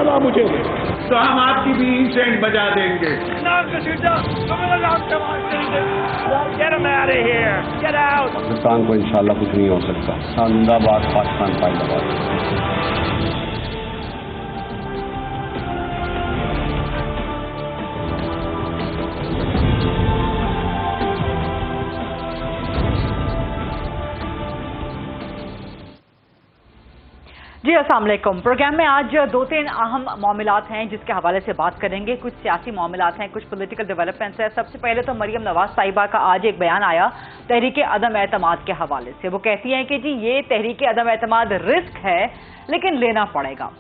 वादा मुझे दे तो हम आपकी भी इंसेंट बजा देंगे। पाकिस्तान को इंशाल्लाह कुछ नहीं हो सकता। जिंदाबाद पाकिस्तान पाइंदाबाद। जी अस्सलाम वालेकुम। प्रोग्राम में आज दो तीन अहम मामलात हैं जिसके हवाले से बात करेंगे। कुछ सियासी मामलात हैं, कुछ पॉलिटिकल डेवलपमेंट्स हैं। सबसे पहले तो मरियम नवाज साहिबा का आज एक बयान आया तहरीक अदम एतमाद के हवाले से। वो कहती हैं कि जी ये तहरीक अदम एतमाद रिस्क है लेकिन लेना पड़ेगा।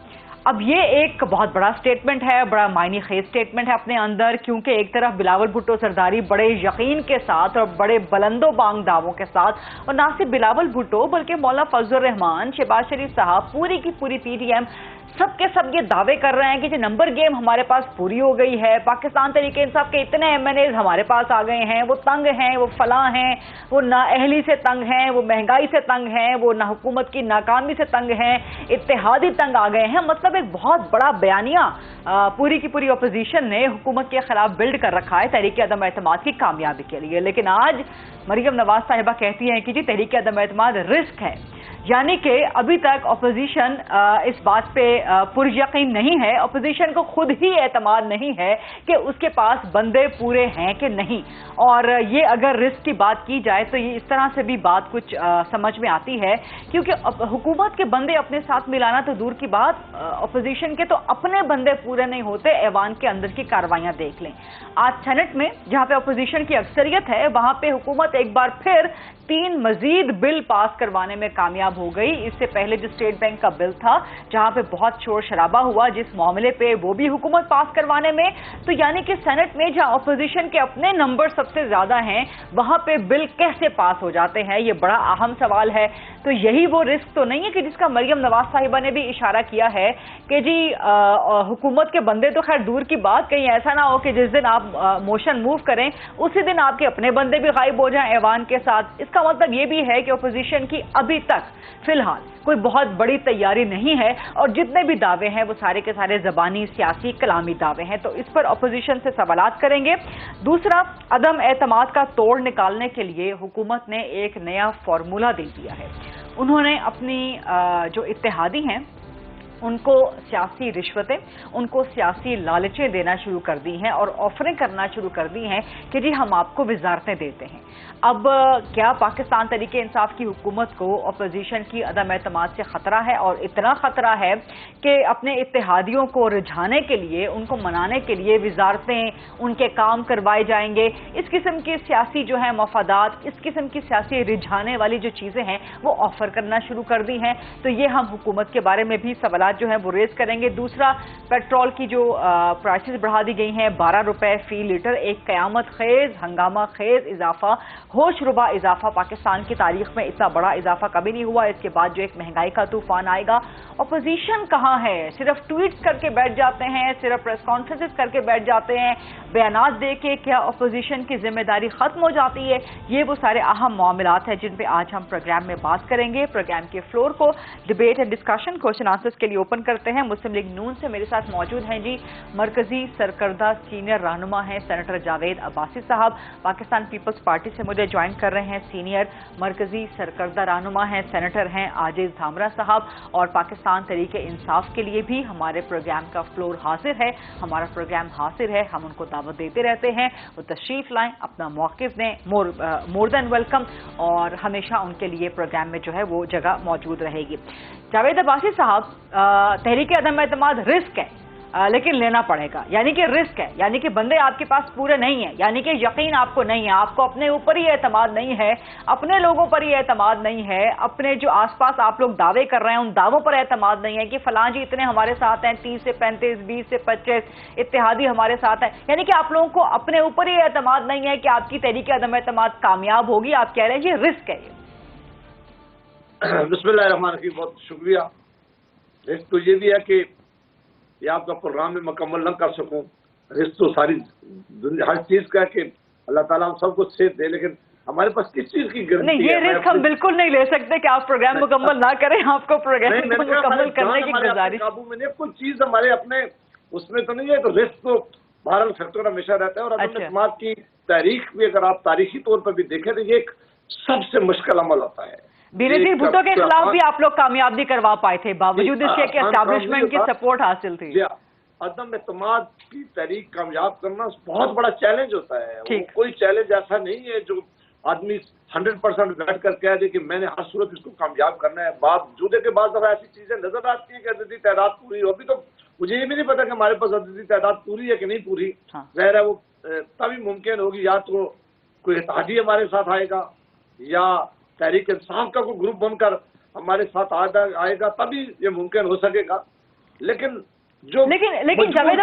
अब ये एक बहुत बड़ा स्टेटमेंट है, बड़ा मायने खेज स्टेटमेंट है अपने अंदर, क्योंकि एक तरफ बिलावल भुट्टो सरदारी बड़े यकीन के साथ और बड़े बुलंदो बांग दावों के साथ, और ना सिर्फ बिलावल भुट्टो बल्कि मौलाना फजलुर रहमान, शहबाज शरीफ साहब, पूरी की पूरी पीटीएम सब के सब ये दावे कर रहे हैं कि जो नंबर गेम हमारे पास पूरी हो गई है। पाकिस्तान तहरीक इंसाफ के इतने एमएनए हमारे पास आ गए हैं, वो तंग हैं, वो फलां हैं, वो नाअहली से तंग हैं, वो महंगाई से तंग हैं, वो ना हुकूमत की नाकामी से तंग हैं, इत्तेहादी तंग आ गए हैं। मतलब एक बहुत बड़ा बयानिया पूरी की पूरी अपोजिशन ने हुकूमत के खिलाफ बिल्ड कर रखा है तहरीक अदम एतमाद की कामयाबी के लिए। लेकिन आज मरियम नवाज साहिबा कहती हैं कि जी तहरीक अदम एतमाद रिस्क है, यानी कि अभी तक अपोजिशन इस बात पे पुरयकीन नहीं है। अपोजिशन को खुद ही एतमाद नहीं है कि उसके पास बंदे पूरे हैं कि नहीं। और ये अगर रिस्क की बात की जाए तो ये इस तरह से भी बात कुछ समझ में आती है, क्योंकि हुकूमत के बंदे अपने साथ मिलाना तो दूर की बात, अपोजिशन के तो अपने बंदे पूरे नहीं होते। ऐवान के अंदर की कार्रवाइयां देख लें। आज सेनेट में जहां पे अपोजिशन की अक्सरियत है, वहां पे हुकूमत एक बार फिर 3 मजीद बिल पास करवाने में कामयाब हो गई। इससे पहले जो स्टेट बैंक का बिल था, जहां पे बहुत शोर शराबा हुआ जिस मामले पे, वो भी हुकूमत पास करवाने में। तो यानी कि सेनेट में जहां अपोजिशन के अपने नंबर सबसे ज्यादा हैं, वहां पे बिल कैसे पास हो जाते हैं, ये बड़ा अहम सवाल है। तो यही वो रिस्क तो नहीं है कि जिसका मरियम नवाज साहिबा ने भी इशारा किया है कि जी हुकूमत के बंदे तो खैर दूर की बात, कहीं ऐसा ना हो कि जिस दिन आप मोशन मूव करें उसी दिन आपके अपने बंदे भी गायब हो जाएं ऐवान के साथ। इसका मतलब ये भी है कि अपोजिशन की अभी तक फिलहाल कोई बहुत बड़ी तैयारी नहीं है, और जितने भी दावे हैं वो सारे के सारे ज़बानी सियासी कलामी दावे हैं। तो इस पर अपोजिशन से सवालात करेंगे। दूसरा, अदम एतमाद का तोड़ निकालने के लिए हुकूमत ने एक नया फार्मूला दे दिया है। उन्होंने अपनी जो इत्तेहादी हैं उनको सियासी रिश्वतें, उनको सियासी लालचें देना शुरू कर दी हैं और ऑफरें करना शुरू कर दी हैं कि जी हम आपको वजारतें देते हैं। अब क्या पाकिस्तान तहरीक इंसाफ की हुकूमत को अपोजिशन की अदम एतमाद से खतरा है, और इतना खतरा है कि अपने इत्तेहादियों को रिझाने के लिए, उनको मनाने के लिए वजारतें, उनके काम करवाए जाएंगे। इस किस्म की सियासी जो है मफादात, इस किस्म की सियासी रिझाने वाली जो चीज़ें हैं वो ऑफर करना शुरू कर दी हैं। तो ये हम हुकूमत के बारे में भी सवाल जो है वो रेज करेंगे। दूसरा, पेट्रोल की जो प्राइसेस बढ़ा दी गई हैं 12 रुपए फी लीटर, एक कयामत खेज, हंगामा खेज इजाफा, होशरुबा इजाफा। पाकिस्तान की तारीख में इतना बड़ा इजाफा कभी नहीं हुआ। इसके बाद जो एक महंगाई का तूफान आएगा। अपोजिशन कहाँ है? सिर्फ ट्वीट्स करके बैठ जाते हैं, सिर्फ प्रेस कॉन्फ्रेंसेस करके बैठ जाते हैं, बयानात दे के क्या अपोजिशन की जिम्मेदारी खत्म हो जाती है? ये वो सारे अहम मामलात हैं जिन पे आज हम प्रोग्राम में बात करेंगे। प्रोग्राम के फ्लोर को debate and discussion, question answers के लिए ओपन करते हैं। मुस्लिम लीग नून से मेरे साथ मौजूद हैं जी मरकजी सरकर्दा सीनियर रहनुमा हैं सेनेटर जावेद अब्बासी साहब। पाकिस्तान पीपल्स पार्टी से मुझे ज्वाइन कर रहे हैं सीनियर मरकजी सरकर्दा रहनुमा हैं, सेनेटर हैं आजिज धामरा साहब। और पाकिस्तान तहरीक इंसाफ के लिए भी हमारे प्रोग्राम का फ्लोर हाजिर है, हमारा प्रोग्राम हाजिर है, हम उनको दावत देते रहते हैं, वो तशरीफ लाएं, अपना मौक़िफ़ दें, मोर देन वेलकम, और हमेशा उनके लिए प्रोग्राम में जो है वो जगह मौजूद रहेगी। जावेद अब्बासी साहब, तहरीक अदम एतमाद रिस्क है लेकिन लेना पड़ेगा, यानी कि रिस्क है, यानी कि बंदे आपके पास पूरे नहीं है, यानी कि यकीन आपको नहीं है, आपको अपने ऊपर ही एतमाद नहीं है, अपने लोगों पर ही एतमाद नहीं है, अपने जो आसपास आप लोग दावे कर रहे हैं उन दावों पर एतमाद नहीं है कि फलां जी इतने हमारे साथ हैं, 30 से 35, 20 से 25 इत्तेहादी हमारे साथ हैं। यानी कि आप लोगों को अपने ऊपर ही एतमाद नहीं है कि आपकी तहरीक अदम एतमाद कामयाब होगी। आप कह रहे हैं ये रिस्क है। बिस्मिल्लाहिर्रहमानिर्रहीम, बहुत शुक्रिया। रिस्क तो ये भी है कि ये आपका प्रोग्राम में मुकम्मल न कर सकूं। रिस्क तो सारी दुनिया हर चीज़ का है कि अल्लाह ताला हम सबको सेहत दे, लेकिन हमारे पास किस चीज की गारंटी नहीं, ये रिस्क हम बिल्कुल नहीं ले सकते कि आप प्रोग्राम मुकम्मल ना करें, आपको प्रोग्राम मुकम्मल करने की गुजारिश। काबू में नहीं, कोई चीज हमारे अपने उसमें तो नहीं है, तो रिस्क तो बहरहाल फैक्टर हमेशा रहता है। और अदम एतमाद की तारीख भी अगर आप तारीखी तौर पर भी देखें तो ये एक सबसे मुश्किल अमल होता है। बेनजीर भुट्टो के खिलाफ भी आप लोग कामयाबी करवा पाए थे, बावजूद इसके कि एस्टैब्लिशमेंट की सपोर्ट हासिल थी। अदम एतमाद की तारीख कामयाब करना बहुत बड़ा चैलेंज होता है। कोई चैलेंज ऐसा नहीं है जो आदमी 100% बैठ कर कह दे कि मैंने हर सूरत इसको कामयाब करना है। बावजूद के बाद दफा ऐसी चीजें नजर आती है कि अददी तादाद पूरी हो। अभी तो मुझे ये भी नहीं पता कि हमारे पास अददी तादाद पूरी है कि नहीं पूरी। ज़ाहिर है वो तभी मुमकिन होगी, या तो कोई इत्तेहादी हमारे साथ आएगा या तहरीक इंसाफ का कोई ग्रुप बनकर हमारे साथ आएगा, तभी ये मुमकिन हो सकेगा। लेकिन जावेद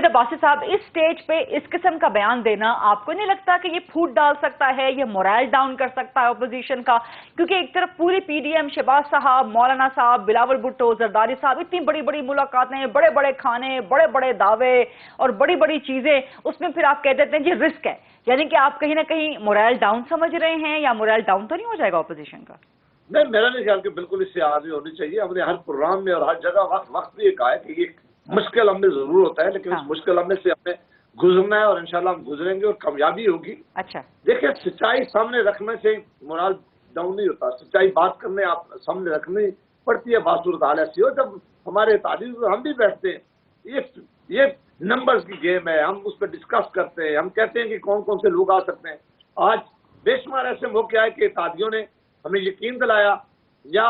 अब्बासी साहब इस स्टेज पे इस किस्म का बयान देना आपको नहीं लगता कि ये फूट डाल सकता है, ये मोरल डाउन कर सकता है अपोजिशन का? क्योंकि एक तरफ पूरी पीडीएम, शहबाज साहब, मौलाना साहब, बिलावल भुट्टो, जरदारी साहब, इतनी बड़ी बड़ी मुलाकातें, बड़े बड़े खाने, बड़े बड़े दावे और बड़ी बड़ी चीजें, उसमें फिर आप कह देते हैं जी रिस्क है। यानी कि आप कहीं ना कहीं मोरल डाउन समझ रहे हैं, या मोरल डाउन तो नहीं हो जाएगा अपोजिशन का? नहीं, मेरा नहीं ख्याल कि बिल्कुल इससे आगे होनी चाहिए। हमने हर प्रोग्राम में और हर जगह वक्त भी कहा है कि ये मुश्किल अमल जरूर होता है, लेकिन इस मुश्किल अमल से हमें गुजरना है और इंशाल्लाह हम गुजरेंगे और कामयाबी होगी। अच्छा, देखिए, सच्चाई सामने रखने से मोरल डाउन नहीं होता। सच्चाई बात करने आप सामने रखनी पड़ती है। बासूरत हाल ऐसी हो जब हमारे तारीफ हम भी बैठते हैं, ये नंबर्स की गेम है, हम उस पर डिस्कस करते हैं, हम कहते हैं कि कौन कौन से लोग आ सकते हैं। आज बेशुमार ऐसे मौके आए कि इत्तेहादियों ने हमें यकीन दिलाया, या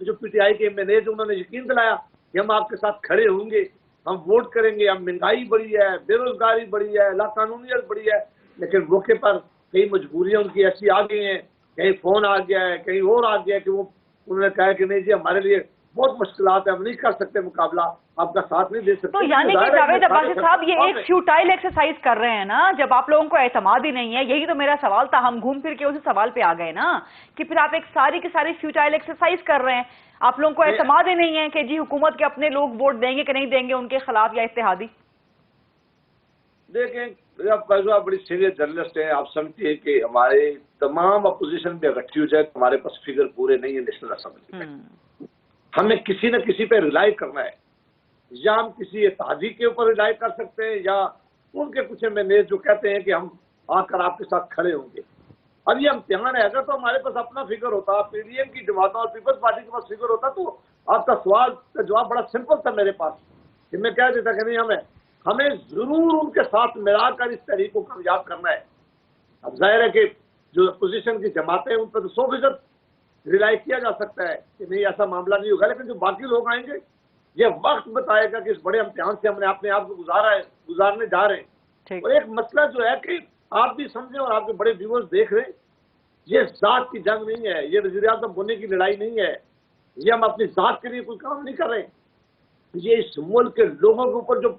जो पीटीआई के एमएनए उन्होंने यकीन दिलाया कि हम आपके साथ खड़े होंगे, हम वोट करेंगे, हम महंगाई बढ़ी है, बेरोजगारी बढ़ी है, लाकानूनियत बढ़ी है, लेकिन मौके पर कई मजबूरियां उनकी ऐसी आ गई हैं, कहीं फोन आ गया है, कहीं और आ गया है कि वो उन्होंने कहा कि नहीं जी हमारे लिए बहुत मुश्किलात है, हम नहीं कर सकते मुकाबला, आपका साथ नहीं दे सकते। तो यानी कि जावेद अब्बासी साहब ये एक फ्यूटाइल एक्सरसाइज कर रहे हैं ना, जब आप लोगों को एतमाद ही नहीं है। यही तो मेरा सवाल था, हम घूम फिर के उसी सवाल पे आ गए ना कि फिर आप एक सारी की सारी फ्यूटाइल एक्सरसाइज कर रहे हैं। आप लोगों को एतमाद ही नहीं है कि जी हुकूमत के अपने लोग वोट देंगे कि नहीं देंगे उनके खिलाफ, या इत्तेहादी? देखें, आप बड़ी सीनियर जर्नलिस्ट हैं, आप समझती है कि हमारे तमाम अपोजिशन पे इकट्ठी हो जाए तो हमारे पास फिगर पूरे नहीं है नेशनल असेंबली में। हमें किसी न किसी पे रिलाई करना है, या हम किसी इत्तेहादी के ऊपर रिलाई कर सकते हैं, या उनके कुछ एमएनए जो कहते हैं कि हम आकर आपके साथ खड़े होंगे। अब ये इम्तिहान है। अगर तो हमारे पास अपना फिगर होता, पीडीएम की जमातों और पीपल्स पार्टी के पास फिगर होता, तो आपका सवाल का जवाब बड़ा सिंपल था मेरे पास कि मैं कह देता कि नहीं, हमें जरूर उनके साथ मिलाकर इस तरीके को कामयाब करना है। अब जाहिर है कि जो अपोजिशन की जमातें हैं उन पर तो 100% रिलाई किया जा सकता है कि नहीं ऐसा मामला नहीं होगा, लेकिन जो बाकी लोग आएंगे ये वक्त बताएगा कि इस बड़े इम्तिहान से हमने अपने आप को गुजारने जा रहे हैं। और एक मसला जो है कि आप भी समझें और आपके बड़े व्यूअर्स देख रहे हैं, ये जात की जंग नहीं है, ये वज़ीर आज़म बनने की लड़ाई नहीं है, ये हम अपनी जात के लिए कोई काम नहीं कर रहे। ये इस मुल्क के लोगों के ऊपर जो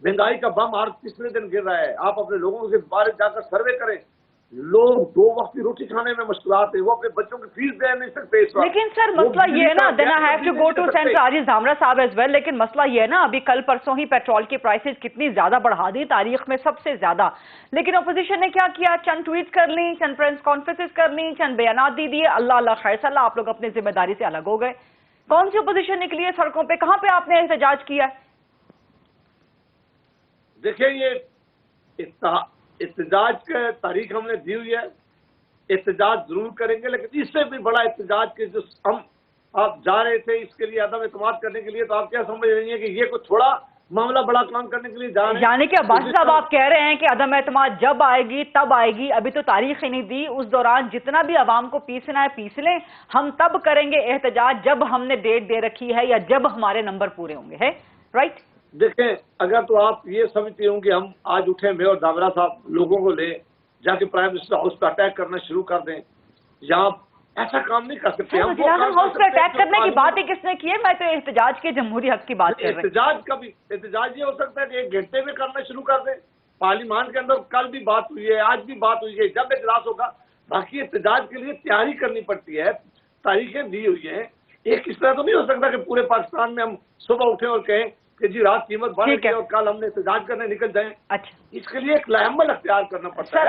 महंगाई का बम हर तीसरे दिन गिर रहा है, आप अपने लोगों के बारे जाकर सर्वे करें, लोग 2 वक्त की रोटी खाने में मुश्किलात है, वो अपने बच्चों की फीस दे नहीं सकते इस वक्त। लेकिन सर मसला ये है ना, then I have to go to centre Ajiz Dhamra sahab as well, लेकिन मसला ये है ना, अभी कल परसों ही पेट्रोल की प्राइसेस कितनी ज्यादा बढ़ा दी, तारीख में सबसे ज्यादा। लेकिन अपोजिशन ने क्या किया, चंद ट्वीट कर ली, चंद प्रेस कॉन्फ्रेंसेस कर ली, चंद बयानात दे दिए, अल्लाह अल्लाह खैर सल्लाह, आप लोग अपनी जिम्मेदारी से अलग हो गए। कौन सी अपोजिशन निकली है सड़कों पे, कहां पे आपने एहतजाज किया है? देखिए, ये एहतजाज की तारीख हमने दी हुई है, एहतजाज जरूर करेंगे, लेकिन इससे भी बड़ा एहतजाज के जो हम आप जा रहे थे इसके लिए अदम एतमाद करने के लिए, तो आप क्या समझ रही हैं कि ये कुछ थोड़ा मामला बड़ा काम करने के लिए जा रहे हैं? यानी कि अब्बासी साहब आप कह रहे हैं कि अदम एतमाद जब आएगी तब आएगी, अभी तो तारीख ही नहीं दी, उस दौरान जितना भी आवाम को पीसना है पीस लें, हम तब करेंगे एहतजाज जब हमने डेट दे रखी है या जब हमारे नंबर पूरे होंगे, है राइट? देखें, अगर तो आप ये समझती हूँ कि हम आज उठे मैं और दावरा साहब लोगों को ले जाके प्राइम मिनिस्टर हाउस पर अटैक करना शुरू कर दें, या ऐसा काम नहीं कर सकते। हम हाउस पर अटैक करने की बात ही किसने की है? मैं तो एहतजाज के जमहूरी हक की बात कर रही हूं। एहतजाज ये हो सकता है कि 1 घंटे में करना शुरू कर दें। पार्लियामान के अंदर कल भी बात हुई है, आज भी बात हुई है, जब इजलास होगा। बाकी एहतजाज के लिए तैयारी करनी पड़ती है, तारीखें दी हुई हैं। एक इस तरह तो नहीं हो सकता कि पूरे पाकिस्तान में हम सुबह उठे और कहें کہ جی رات قیمت بڑھ ٹھیک ہے گئی اور کل ہم نے احتجاج کرنے نکل جائیں. اچھا اس کے لیے ایک لائحہ اختیار کرنا پڑتا ہے. سر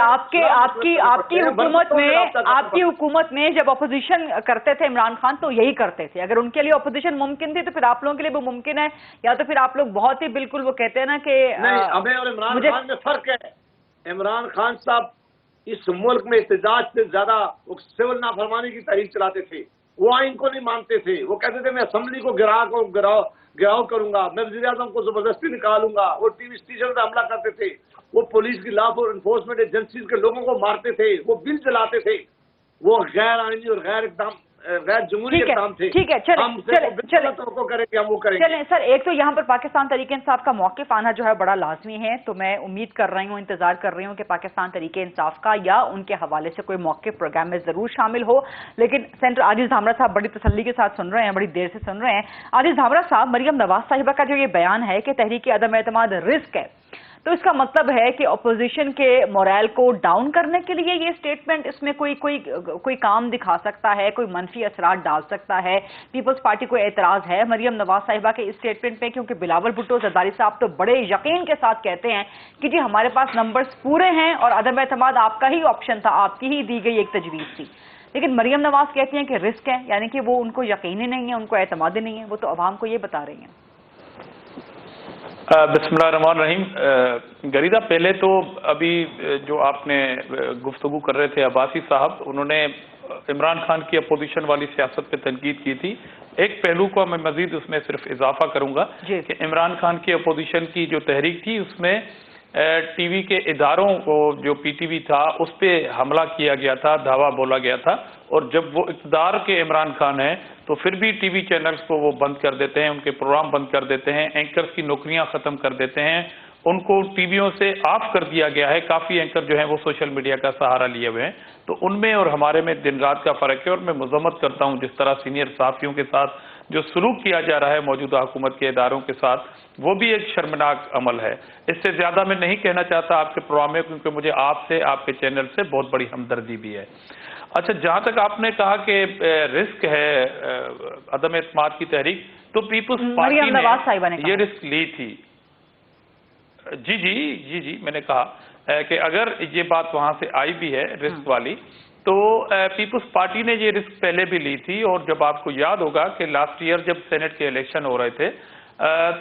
آپ کی حکومت میں جب اپوزیشن کرتے تھے عمران خان تو یہی کرتے تھے. اگر ان کے لیے اپوزیشن ممکن تھی تو پھر آپ لوگوں کے لیے وہ ممکن ہے, یا تو پھر آپ لوگ بہت ہی بالکل وہ کہتے ہیں نا کہ نہیں, ہمیں اور عمران خان میں فرق ہے. عمران خان صاحب اس ملک میں احتجاج سے زیادہ سول نافرمانی کی تحریک چلاتے تھے. وہ آئین کو نہیں مانتے تھے. وہ کہتے تھے میں اسمبلی کو گراؤ کروں گا, میں وزیر اعظم کو زبردستی نکالوں گا. وہ ٹی وی اسٹیشن پہ حملہ کرتے تھے. وہ پولیس کی لا انفورسمنٹ ایجنسیز کے لوگوں کو مارتے تھے. وہ بل چلاتے تھے. وہ غیر آئینی اور غیر جمہوری اقدام تھے. ٹھیک ہے, چلیں سر, ایک تو یہاں پر پاکستان تحریک انصاف کا موقف آنا جو ہے بڑا لازمی ہے. تو میں امید کر رہی ہوں, انتظار کر رہی ہوں کہ پاکستان تحریک انصاف کا یا ان کے حوالے سے کوئی موقف پروگرام میں ضرور شامل ہو. لیکن سینٹر عادل دھامرا صاحب بڑی تسلی کے ساتھ سن رہے ہیں, بڑی دیر سے سن رہے ہیں. عادل دھامرا صاحب, مریم نواز صاحبہ کا جو یہ بیان ہے کہ تحریک عدم اعتماد رسک ہے, تو اس کا مطلب ہے کہ اپوزیشن کے مورائل کو ڈاؤن کرنے کے لیے یہ سٹیٹمنٹ اس میں کوئی کام دکھا سکتا ہے, کوئی منفی اثرات ڈال سکتا ہے. پیپلز پارٹی کو اعتراض ہے مریم نواز صاحبہ کے اس سٹیٹمنٹ پہ, کیونکہ بلاول بھٹو زرداری صاحب تو بڑے یقین کے ساتھ کہتے ہیں کہ جی ہمارے پاس نمبرز پورے ہیں اور عدم اعتماد آپ کا ہی آپشن تھا, آپ کی ہی دی گئی ایک تجویز تھی. لیکن مریم نواز کہتی ہیں کہ رسک ہے, یعنی کہ وہ ان کو یقین ہی نہیں ہے, ان کو اعتماد ہی نہیں ہے. وہ تو عوام کو یہ بتا رہی ہیں. بسم اللہ الرحمن الرحیم. غریدہ, پہلے تو ابھی جو آپ نے گفتگو کر رہے تھے عباسی صاحب, انہوں نے عمران خان کی اپوزیشن والی سیاست پہ تنقید کی تھی. ایک پہلو کو میں مزید اس میں صرف اضافہ کروں گا کہ عمران خان کی اپوزیشن کی جو تحریک تھی اس میں ٹی وی کے اداروں کو, جو پی ٹی وی تھا, اس پہ حملہ کیا گیا تھا, دھاوا بولا گیا تھا. اور جب وہ اقتدار کے عمران خان ہیں تو پھر بھی ٹی وی چینلز کو وہ بند کر دیتے ہیں, ان کے پروگرام بند کر دیتے ہیں, اینکرز کی نوکریاں ختم کر دیتے ہیں, ان کو ٹی ویوں سے آف کر دیا گیا ہے. کافی اینکر جو ہیں وہ سوشل میڈیا کا سہارا لیے ہوئے ہیں. تو ان میں اور ہمارے میں دن رات کا فرق ہے, اور میں مذمت کرتا ہوں جس طرح سینئر صحافیوں کے ساتھ جو سلوک کیا جا رہا ہے موجودہ حکومت کے اداروں کے ساتھ, وہ بھی ایک شرمناک عمل ہے. اس سے زیادہ میں نہیں کہنا چاہتا آپ کے پروگرام میں, کیونکہ مجھے آپ سے, آپ کے چینل سے بہت بڑی ہمدردی بھی ہے. اچھا, جہاں تک آپ نے کہا کہ رسک ہے عدم اعتماد کی تحریک, تو پیپلز پارٹی نے یہ رسک لی تھی. جی میں نے کہا کہ اگر یہ بات وہاں سے آئی بھی ہے رسک والی, تو پیپلز پارٹی نے یہ رسک پہلے بھی لی تھی. اور جب آپ کو یاد ہوگا کہ لاسٹ ایئر جب سینٹ کے الیکشن ہو رہے تھے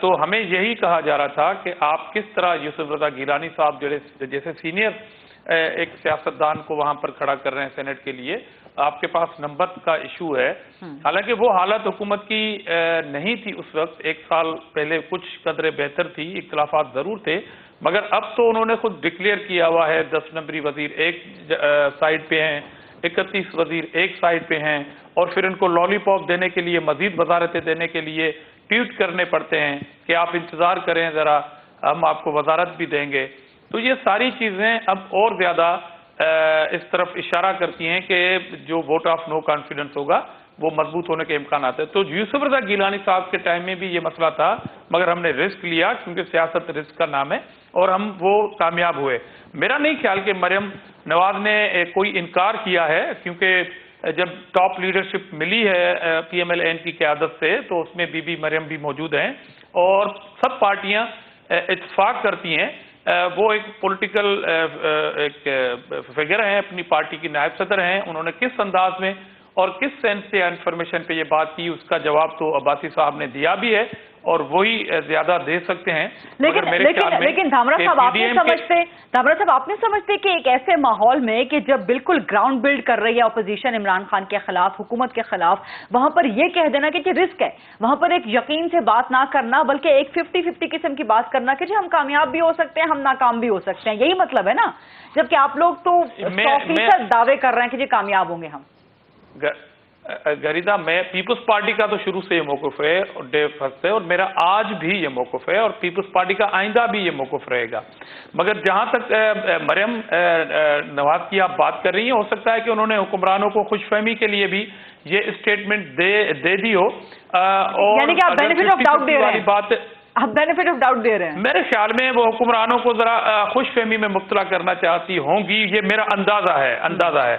تو ہمیں یہی کہا جا رہا تھا کہ آپ کس طرح یوسف رضا گیلانی صاحب جیسے سینئر ایک سیاستدان کو وہاں پر کھڑا کر رہے ہیں سینٹ کے لیے, آپ کے پاس نمبر کا ایشو ہے. حالانکہ وہ حالت حکومت کی نہیں تھی اس وقت, ایک سال پہلے کچھ قدرے بہتر تھی, اختلافات ضرور تھے, مگر اب تو انہوں نے خود ڈکلیئر کیا ہوا ہے 10 نمبری وزیر ایک سائیڈ پہ ہیں, 31 وزیر ایک سائیڈ پہ ہیں, اور پھر ان کو لالی پاپ دینے کے لیے, مزید وزارتیں دینے کے لیے ٹویٹ کرنے پڑتے ہیں کہ آپ انتظار کریں ذرا, ہم آپ کو وزارت بھی دیں گے. تو یہ ساری چیزیں اب اور زیادہ اس طرف اشارہ کرتی ہیں کہ جو ووٹ آف نو کانفیڈنس ہوگا وہ مضبوط ہونے کے امکانات ہیں. تو یوسف رضا گیلانی صاحب کے ٹائم میں بھی یہ مسئلہ تھا, مگر ہم نے رسک لیا, کیونکہ سیاست رسک کا نام ہے, اور ہم وہ کامیاب ہوئے. میرا نہیں خیال کہ مریم نواز نے کوئی انکار کیا ہے, کیونکہ جب ٹاپ لیڈرشپ ملی ہے پی ایم ایل این کی قیادت سے تو اس میں بی بی مریم بھی موجود ہیں, اور سب پارٹیاں اتفاق کرتی ہیں. وہ ایک پولیٹیکل ایک فگر ہیں, اپنی پارٹی کی نائب صدر ہیں. انہوں نے کس انداز میں اور کس سینس سے انفارمیشن پہ یہ بات کی, اس کا جواب تو عباسی صاحب نے دیا بھی ہے, اور وہی زیادہ دے سکتے ہیں. لیکن دھامرا صاحب آپ نے سمجھتے کہ ایک ایسے ماحول میں کہ جب بالکل گراؤنڈ بلڈ کر رہی ہے اپوزیشن عمران خان کے خلاف, حکومت کے خلاف, وہاں پر یہ کہہ دینا کہ رسک ہے, وہاں پر ایک یقین سے بات نہ کرنا بلکہ ایک 50-50 قسم کی بات کرنا کہ جی ہم کامیاب بھی ہو سکتے ہیں, ہم ناکام بھی ہو سکتے ہیں, یہی مطلب ہے نا, جبکہ آپ لوگ تو 100% دعوے کر رہے ہیں کہ جی کامیاب ہوں گے ہم. غریدہ, میں پیپلز پارٹی کا تو شروع سے یہ موقف ہے اور ڈے فرسٹ سے, اور میرا آج بھی یہ موقف ہے, اور پیپلز پارٹی کا آئندہ بھی یہ موقف رہے گا. مگر جہاں تک مریم نواز کی آپ بات کر رہی ہیں, ہو سکتا ہے کہ انہوں نے حکمرانوں کو خوش فہمی کے لیے بھی یہ اسٹیٹمنٹ دے دی ہو, یعنی کہ آپ بینیفٹ آف ڈاؤٹ دے رہے ہیں. آپ بینیفٹ آف ڈاؤٹ دے رہے ہیں. میرے خیال میں وہ حکمرانوں کو ذرا خوش فہمی میں مبتلا کرنا چاہتی ہوں گی, یہ میرا اندازہ ہے.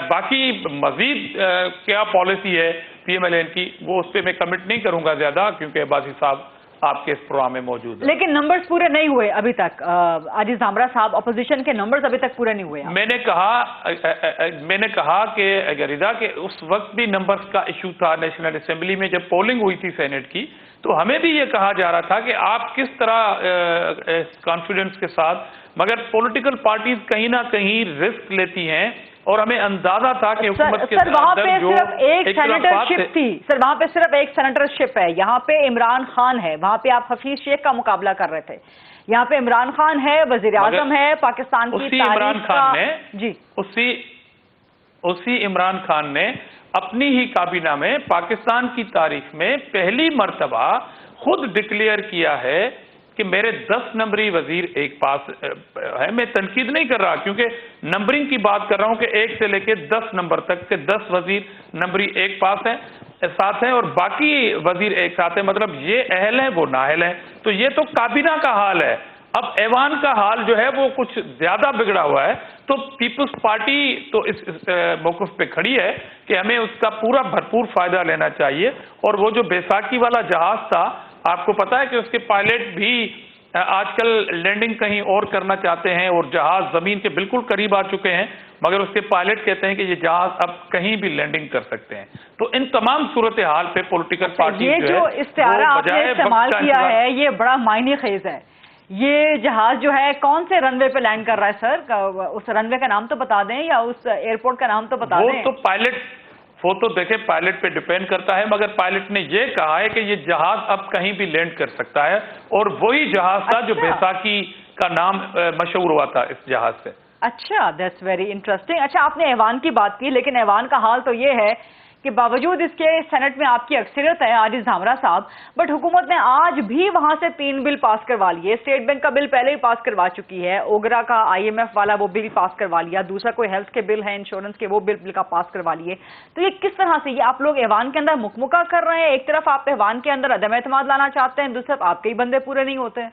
باقی مزید کیا پالیسی ہے پی ایم ایل این کی, وہ اس پہ میں کمنٹ نہیں کروں گا زیادہ, کیونکہ عباسی صاحب آپ کے اس پروگرام میں موجود ہے. لیکن نمبرز پورے نہیں ہوئے ابھی تک. عزیز دھامرا صاحب، اپوزیشن کے نمبرز ابھی تک پورے نہیں ہوئے. میں نے کہا کہ غریدہ کہ اس وقت بھی نمبرز کا ایشو تھا نیشنل اسمبلی میں جب پولنگ ہوئی تھی سینٹ کی، تو ہمیں بھی یہ کہا جا رہا تھا کہ آپ کس طرح کانفیڈنس کے ساتھ، مگر پولیٹیکل پارٹیز کہیں نہ کہیں رسک لیتی ہیں، اور ہمیں اندازہ تھا کہ حکومت کے اندر جو ایک سینیٹرشپ تھی، سر وہاں پہ صرف ایک سینیٹرشپ ہے. یہاں پہ عمران خان ہے، وہاں پہ آپ حفیظ شیخ کا مقابلہ کر رہے تھے. یہاں پہ عمران خان ہے، وزیر اعظم ہے پاکستان کی تاریخ کا. جی اسی عمران خان نے اپنی ہی کابینہ میں پاکستان کی تاریخ میں پہلی مرتبہ خود ڈکلیئر کیا ہے کہ میرے 10 نمبری وزیر ایک پاس ہے. میں تنقید نہیں کر رہا، کیونکہ نمبرنگ کی بات کر رہا ہوں کہ 1 سے لے کے 10 نمبر تک کے 10 وزیر نمبری ایک پاس ہیں ساتھ ہیں، اور باقی وزیر ایک ساتھ ہیں. مطلب یہ اہل ہیں، وہ نااہل ہیں. تو یہ تو کابینہ کا حال ہے. اب ایوان کا حال جو ہے وہ کچھ زیادہ بگڑا ہوا ہے. تو پیپلز پارٹی تو اس موقف پہ کھڑی ہے کہ ہمیں اس کا پورا بھرپور فائدہ لینا چاہیے. اور وہ جو بیساکھی والا جہاز تھا، آپ کو پتا ہے کہ اس کے پائلٹ بھی آج کل لینڈنگ کہیں اور کرنا چاہتے ہیں، اور جہاز زمین کے بالکل قریب آ چکے ہیں، مگر اس کے پائلٹ کہتے ہیں کہ یہ جہاز اب کہیں بھی لینڈنگ کر سکتے ہیں. تو ان تمام صورتحال پہ پولیٹیکل پارٹی یہ جو استعارہ آپ نے استعمال کیا ہے یہ بڑا معنی خیز ہے. یہ جہاز جو ہے کون سے رن وے پہ لینڈ کر رہا ہے سر؟ اس رن وے کا نام تو بتا دیں، یا اس ایئرپورٹ کا نام تو بتا دیں. وہ تو پائلٹ، وہ تو دیکھیں پائلٹ پہ ڈیپینڈ کرتا ہے، مگر پائلٹ نے یہ کہا ہے کہ یہ جہاز اب کہیں بھی لینڈ کر سکتا ہے، اور وہی جہاز تھا جو بیساکھی کا نام مشہور ہوا تھا اس جہاز سے. اچھا، دیٹس ویری انٹرسٹنگ. اچھا، آپ نے ایوان کی بات کی، لیکن ایوان کا حال تو یہ ہے کہ باوجود اس کے سینٹ میں آپ کی اکثریت ہے عزیز دھامرا صاحب، بٹ حکومت نے آج بھی وہاں سے 3 بل پاس کروا لیے. اسٹیٹ بینک کا بل پہلے ہی پاس کروا چکی ہے، اوگرا کا IMF والا وہ بل پاس کروا لیا، دوسرا کوئی ہیلتھ کے بل ہے، انشورنس کے، وہ بل کا پاس کروا لیے. تو یہ کس طرح سے، یہ آپ لوگ ایوان کے اندر مکمکہ کر رہے ہیں؟ ایک طرف آپ ایوان کے اندر عدم اعتماد لانا چاہتے ہیں، دوسری طرف آپ کے ہی بندے پورے نہیں ہوتے ہیں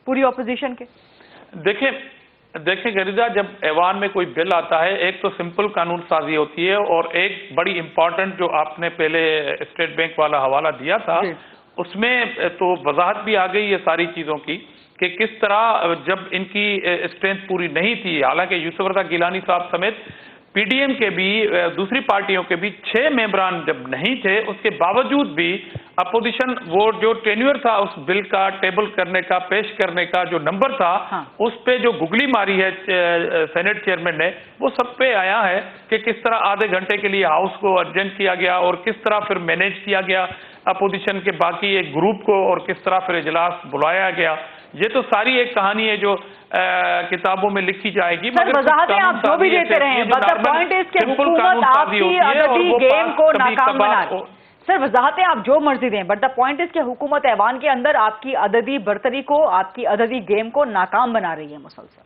پوری اپوزیشن کے. دیکھیں غریزہ، جب ایوان میں کوئی بل آتا ہے، ایک تو سمپل قانون سازی ہوتی ہے، اور ایک بڑی امپورٹنٹ جو آپ نے پہلے اسٹیٹ بینک والا حوالہ دیا تھا، اس میں تو وضاحت بھی آ گئی ہے ساری چیزوں کی کہ کس طرح جب ان کی اسٹرینتھ پوری نہیں تھی، حالانکہ یوسف رضا گیلانی صاحب سمیت PDM کے بھی دوسری پارٹیوں کے بھی 6 ممبران جب نہیں تھے، اس کے باوجود بھی اپوزیشن وہ جو ٹینیور تھا اس بل کا ٹیبل کرنے کا، پیش کرنے کا جو نمبر تھا، اس پہ جو گگلی ماری ہے سینٹ چیئرمین نے، وہ سب پہ آیا ہے کہ کس طرح آدھے گھنٹے کے لیے ہاؤس کو ارجنٹ کیا گیا، اور کس طرح پھر مینیج کیا گیا اپوزیشن کے باقی ایک گروپ کو، اور کس طرح پھر اجلاس بلایا گیا. یہ تو ساری ایک کہانی ہے جو کتابوں میں لکھی جائے گی. سر وضاحتیں آپ جو بھی دیتے رہے، بٹ دا پوائنٹ از کہ حکومت آپ کی عددی گیم کو ناکام بنا رہی. سر وضاحتیں آپ جو مرضی دیں، بٹ دا پوائنٹ از کہ حکومت ایوان کے اندر آپ کی عددی برتری کو، آپ کی عددی گیم کو ناکام بنا رہی ہے مسلسل.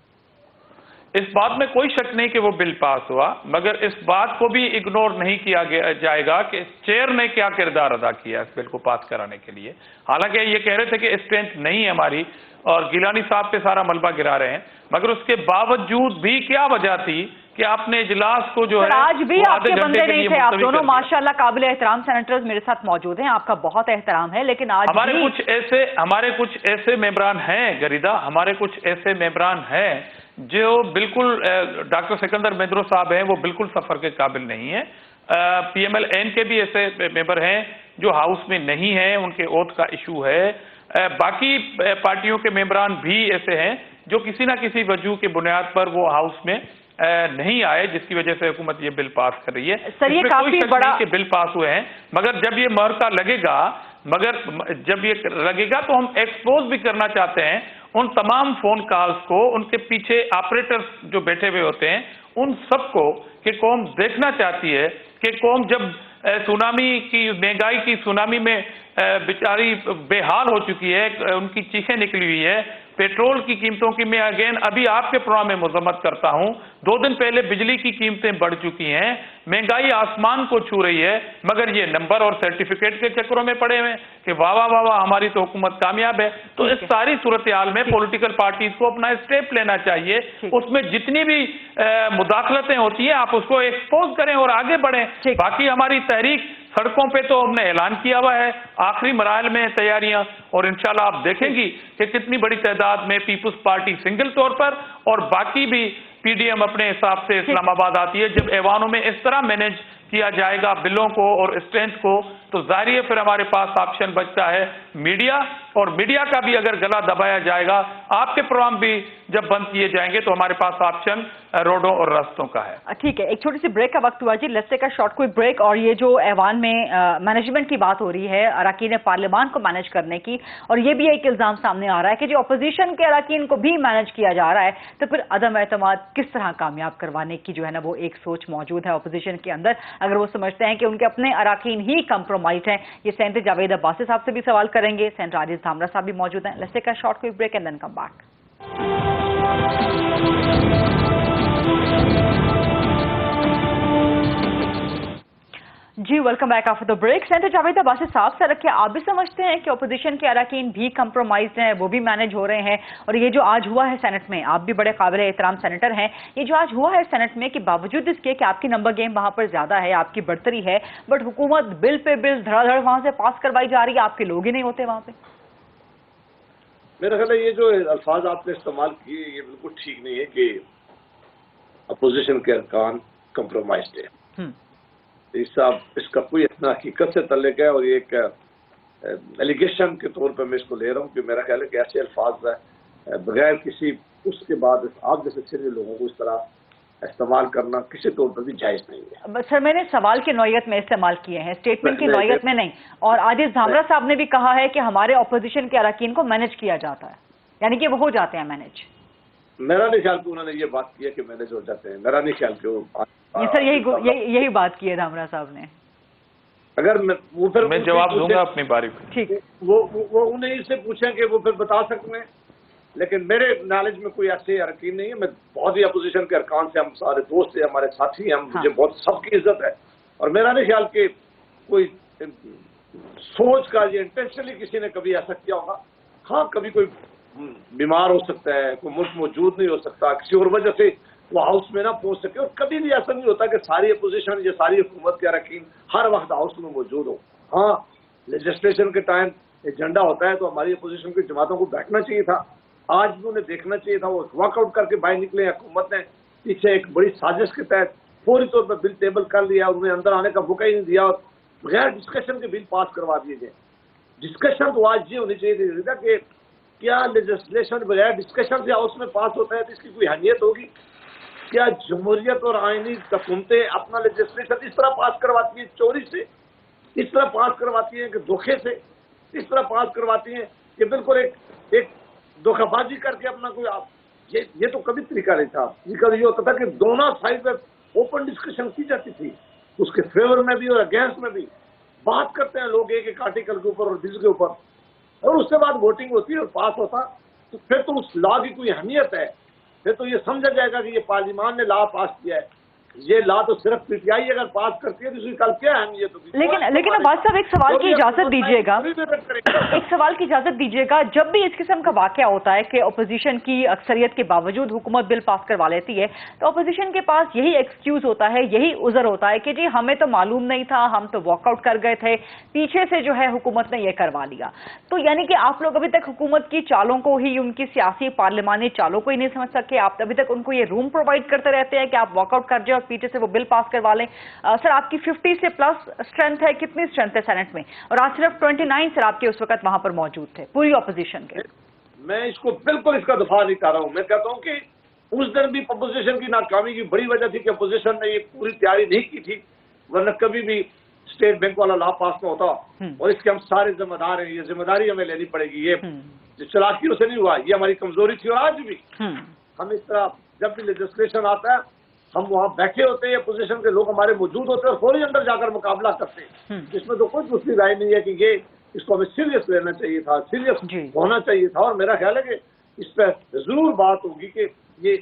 اس بات میں کوئی شک نہیں کہ وہ بل پاس ہوا، مگر اس بات کو بھی اگنور نہیں کیا جائے گا کہ چیئر نے کیا کردار ادا کیا اس بل کو پاس کرانے کے لیے. حالانکہ یہ کہہ رہے تھے کہ اسٹرینتھ نہیں ہے ہماری، اور گیلانی صاحب پہ سارا ملبہ گرا رہے ہیں، مگر اس کے باوجود بھی کیا وجہ تھی کہ آپ نے اجلاس کو جو ہے آج بھی آپ کے بندے نہیں تھے. آپ دونوں ماشاءاللہ قابل احترام سینیٹرز میرے ساتھ موجود ہیں، آپ کا بہت احترام ہے، لیکن آج ہمارے کچھ ایسے ممبران ہیں غریدہ، ہمارے کچھ ایسے ممبران ہیں جو بالکل ڈاکٹر سکندر مہندرو صاحب ہیں، وہ بالکل سفر کے قابل نہیں ہیں. PMLN کے بھی ایسے ممبر ہیں جو ہاؤس میں نہیں ہیں، ان کے اوت کا ایشو ہے. باقی پارٹیوں کے ممبران بھی ایسے ہیں جو کسی نہ کسی وجہ کی بنیاد پر وہ ہاؤس میں نہیں آئے، جس کی وجہ سے حکومت یہ بل پاس کر رہی ہے. سر یہ کافی بڑا کہ بل پاس ہوئے ہیں، مگر جب یہ مرکہ لگے گا تو ہم ایکسپوز بھی کرنا چاہتے ہیں ان تمام فون کالز کو، ان کے پیچھے آپریٹرز جو بیٹھے ہوئے ہوتے ہیں ان سب کو، کہ قوم دیکھنا چاہتی ہے کہ قوم جب سونامی کی، مہنگائی کی سونامی میں بیچاری بے حال ہو چکی ہے، ان کی چیخیں نکلی ہوئی ہے. پیٹرول کی قیمتوں کی میں اگین ابھی آپ کے پروگرام میں مذمت کرتا ہوں، 2 دن پہلے بجلی کی قیمتیں بڑھ چکی ہیں، مہنگائی آسمان کو چھو رہی ہے، مگر یہ نمبر اور سرٹیفکیٹ کے چکروں میں پڑے ہوئے کہ واہ واہ واہ واہ ہماری تو حکومت کامیاب ہے. تو اس ساری صورتحال میں پولیٹیکل پارٹیز کو اپنا اسٹیپ لینا چاہیے. اس میں جتنی بھی مداخلتیں ہوتی ہیں آپ اس کو ایکسپوز کریں اور آگے بڑھیں. باقی ہماری تحریک सड़कों पे तो हमने ऐलान किया हुआ है, आखिरी मराहल में तैयारियां, और इंशाल्लाह आप देखेंगी कि कितनी बड़ी तादाद में पीपुल्स पार्टी सिंगल तौर पर और बाकी भी पीडीएम अपने हिसाब से इस्लामाबाद आती है। जब ऐवानों में इस तरह मैनेज किया जाएगा बिलों को और स्ट्रेंथ को, तो जाहिर है फिर हमारे पास ऑप्शन बचता है मीडिया, और मीडिया का भी अगर गला दबाया जाएगा, आपके प्रोग्राम भी जब बंद किए जाएंगे, तो हमारे पास ऑप्शन रोडों और रास्तों का है। ठीक है, एक छोटी सी ब्रेक का वक्त हुआ जी, let's take a short quick break. और ये जो ऐवान में मैनेजमेंट की बात हो रही है, अरकान पार्लियामान को मैनेज करने की, और ये भी एक इल्जाम सामने आ रहा है कि जो अपोजिशन के अरकान को भी मैनेज किया जा रहा है, तो फिर अदम एतमाद किस तरह कामयाब करवाने की जो है ना वो एक सोच मौजूद है अपोजिशन के अंदर, अगर वो समझते हैं कि उनके अपने अरकान ही कंप्रोमाइज हैं। ये सेनेटर जावेद अब्बासी साहब से भी सवाल करेंगे, सेनेटर आजिज धामरा साहब भी मौजूद हैं। Let's take a short quick break and then come back. जी welcome back after the break. Senator Javed Abbasi साहब से रखिए, आप भी समझते हैं कि अपोजिशन के अरकान भी कंप्रोमाइज्ड हैं, वो भी मैनेज हो रहे हैं, और ये जो आज हुआ है सेनेट में, आप भी बड़े काबिल एहतराम सेनेटर हैं, ये जो आज हुआ है सेनेट में कि बावजूद इसके कि आपकी नंबर गेम वहां पर ज्यादा है, आपकी बढ़तरी है, बट हुकूमत बिल पे बिल धड़ाधड़ वहां से पास करवाई जा रही है, आपके लोग ही नहीं होते वहां पे। मेरा ख्याल है ये जो अल्फाज आपने इस्तेमाल किए ये बिल्कुल ठीक नहीं है कि अपोजिशन के अरकान कंप्रोमाइज्ड है। इसका कोई इतना हकीकत से तल्लुक है, और ये एक एलिगेशन के तौर पर मैं इसको ले रहा हूँ कि मेरा ख्याल है कि ऐसे अल्फाज बगैर किसी उसके बाद आप जैसे सीनियर लोगों को इस तरह इस्तेमाल करना किसी तौर पर भी जायज नहीं है। सर मैंने सवाल की नौयत में इस्तेमाल किए हैं, स्टेटमेंट की नौयत में नहीं। और आजिज धामरा साहब ने भी कहा है कि हमारे अपोजिशन के अरकान को मैनेज किया जाता है, यानी कि वो हो जाते हैं मैनेज। मेरा नहीं ख्याल कि उन्होंने ये बात की है कि मैनेज हो जाते हैं, मेरा नहीं ख्याल कि वो सर यही बात की है धामरा साहब ने। अगर मैं जवाब दूंगा अपनी बारी पे। ठीक, वो उन्हें इससे पूछें कि वो फिर बता सकते हैं, लेकिन मेरे नॉलेज में कोई ऐसे अरकान नहीं है। मैं बहुत ही अपोजिशन के अरकान से, हम सारे दोस्त हैं, हमारे साथी हैं, मुझे बहुत सबकी इज्जत है, और मेरा नहीं ख्याल कि कोई सोच का ये इंटेंशनली किसी ने कभी ऐसा किया होगा। हाँ, कभी कोई बीमार हो सकता है, कोई मुल्क मौजूद नहीं हो सकता, किसी और वजह से वो हाउस में ना पहुंच सके, और कभी भी ऐसा नहीं होता कि सारी अपोजिशन या सारी हुकूमत के अरकान हर वक्त हाउस में मौजूद हो। हाँ, लेजिस्लेशन के टाइम एजेंडा होता है तो हमारी अपोजिशन की जमातों को बैठना चाहिए था, आज भी उन्हें देखना चाहिए था। वो वॉकआउट करके बाहर निकले, हुकूमत ने पीछे एक बड़ी साजिश के तहत फौरी तौर पर बिल टेबल कर लिया, उन्हें अंदर आने का मौका ही नहीं दिया, और बगैर डिस्कशन के बिल पास करवा दिए गए। डिस्कशन तो आज ये होनी चाहिए था कि क्या लेजिस्लेशन बगैर डिस्कशन से हाउस में पास होता है तो इसकी कोई अहमियत होगी? क्या जमहूरियत और आईनी हुकूमतें अपना लेजिस्लेशन इस तरह पास करवाती हैं, चोरी से, इस तरह पास करवाती हैं कि धोखे से, इस तरह पास करवाती हैं कि बिल्कुल एक धोखाबाजी करके अपना कोई ये तो कभी तरीका नहीं था। ये होता था कि दोनों साइड पे ओपन डिस्कशन की जाती थी, उसके फेवर में भी और अगेंस्ट में भी बात करते हैं लोग एक आर्टिकल के ऊपर और बिल के ऊपर, और उसके बाद वोटिंग होती है और पास होता, तो फिर तो उस लॉ की कोई अहमियत है, फिर तो ये समझा जाएगा कि ये पार्लियामान ने लॉ पास किया है। ये लॉ तो सिर्फ पीटीआई अगर पास करती है तो इसकी कल क्या अहमियत होगी? लेकिन अब्बास साहब एक सवाल की इजाजत दीजिएगा, एक सवाल की इजाजत दीजिएगा। जब भी इस किस्म का वाकया होता है कि अपोजिशन की अक्सरियत के बावजूद हुकूमत बिल पास करवा लेती है, तो अपोजिशन के पास यही एक्सक्यूज होता है, यही उज़र होता है कि जी हमें तो मालूम नहीं था, हम तो वॉकआउट कर गए थे, पीछे से जो है हुकूमत ने यह करवा लिया। तो यानी कि आप लोग अभी तक हुकूमत की चालों को ही, उनकी सियासी पार्लियामानी चालों को ही नहीं समझ सके, आप अभी तक उनको ये रूम प्रोवाइड करते रहते हैं कि आप वॉकआउट कर जाए पीछे से वो बिल पास करवा लें। सर आपकी 50 से प्लस स्ट्रेंथ है, कितनी स्ट्रेंथ है सेनेट में? और आज सिर्फ 29 सर आपके उस वक्त वहां पर मौजूद थे पूरी ऑपोजिशन के। मैं इसको बिल्कुल इसका दफा नहीं कर रहा हूं। मैं कहता हूं कि उस दिन भी अपोजिशन की नाकामी की बड़ी वजह थी कि अपोजिशन ने ये पूरी तैयारी नहीं की थी, वरना कभी भी स्टेट बैंक वाला लॉ पास न होता, और इसके हम सारे जिम्मेदार हैं, ये जिम्मेदारी हमें लेनी पड़ेगी। ये चालाकियों से नहीं हुआ, ये हमारी कमजोरी थी, और आज भी हम इस तरह जब भी लेजिस्लेशन आता है हम वहाँ बैठे होते हैं, अपोजिशन के लोग हमारे मौजूद होते हैं और फौरी अंदर जाकर मुकाबला करते हैं। इसमें तो कोई दूसरी राय नहीं है कि ये इसको हमें सीरियस लेना चाहिए था, सीरियस होना चाहिए था। और मेरा ख्याल है कि इस पर जरूर बात होगी कि ये